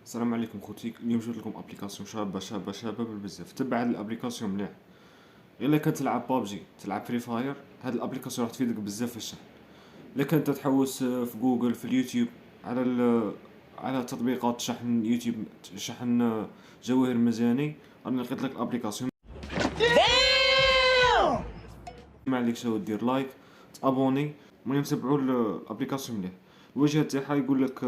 السلام عليكم خوتي. اليوم جبت لكم ابليكاسيون شابه بزاف. تبع هاد الابليكاسيون مليح. الا كنت تلعب بابجي تلعب فري فاير، هاد الابليكاسيون راح تفيدك بزاف في الشحن. الا كنت تحوس في جوجل في اليوتيوب على على تطبيقات شحن يوتيوب، شحن جواهر مجاني، راني لقيت لك الابليكاسيون. ما عليك شو دير لايك، تابوني، المهم تبعوا الابليكاسيون مليح. الواجهه تاعها يقول لك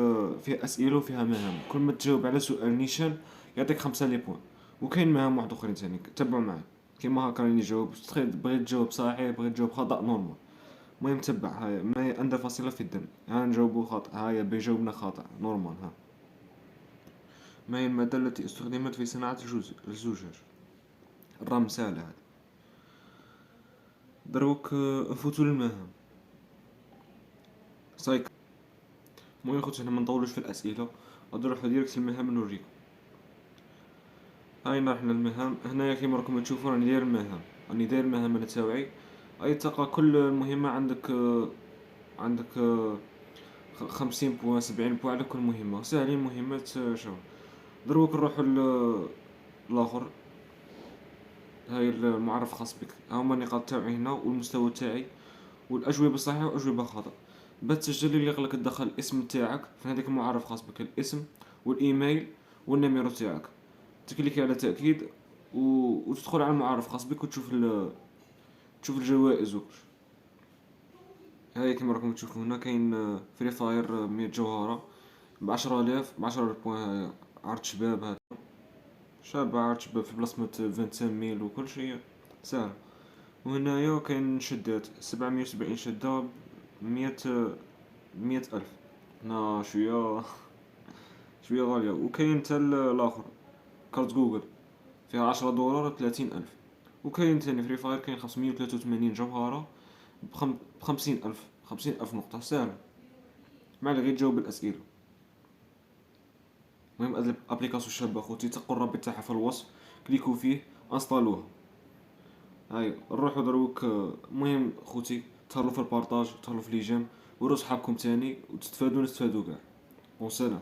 فيها اسئله وفيها مهام، كل ما تجاوب على سؤال نيشان يعطيك 5 لي بوين. وكاين مهام واحد اخرين ثاني تبعوا معايا. كيما هكا راني نجاوب، بغيت تجاوب صحيح بغيت تجاوب خطا نورمال. المهم تبع، هاي ما عندها فاصله في الدم، ها نجاوبوا خطا، هاي بيجاوبنا خطا نورمال. ها ما هي المادة التي استخدمت في صناعة الزجاج؟ الرمل سهلة هذه. دروك نفوتوا للمهام. سايك. المهم خوتي حنا ما نطولوش في الاسئله، غادي نروحو ديريكت للمهام نوريكم. هاينا رحنا المهام. هنايا كيما راكم تشوفوا راني داير المهام، راني داير المهام انا تاوعي. اي تلقى كل مهمه عندك عندك 50 بوان 70 بوان على كل مهمه. ساهلين مهمات شو. دروك نروحو الاخر. هاي المعرف خاص بك، هما النقاط تاوعي هنا والمستوى تاعي والاجوبه صحيحه واجوبه خطا. باش تسجل اللي يقلك تدخل الاسم تاعك في هذاك المعرف خاص بك، الاسم والايميل والنيميرو تاعك. تكليكي على تاكيد وتدخل على المعرف خاص بك وتشوف تشوف الجوائز وكلش. هاي كيما راكم تشوفوا هنا كاين فري فاير 100 جوهرة ب10000 ب10 بوان. هاي عرض شباب، هذا شاب عرض شباب في بلاصة 25 ميل وكل شيء سهل. وهنايا كاين شدات 770 شدة 100 ألف. هنا شوية شوية غالية. وكاين تا الآخر كارت جوجل فيها 10 دولار 30 ألف. وكاين تاني فري فاير كاين 583 جوهرة ب50 ألف، 50 ألف نقطة سهلة. ما عليه غير تجاوب الأسئلة. المهم هاد الابليكاسيون شابة خوتي، تلقوا الرابط تاعها في الوصف، كليكو فيه انستالوها. هاي نروحو دروك. المهم خوتي تهلاو في البارطاج، تهلاو في لي جيم، وروا صحابكم تاني وتستفادو نستفادو كاع. وسلام.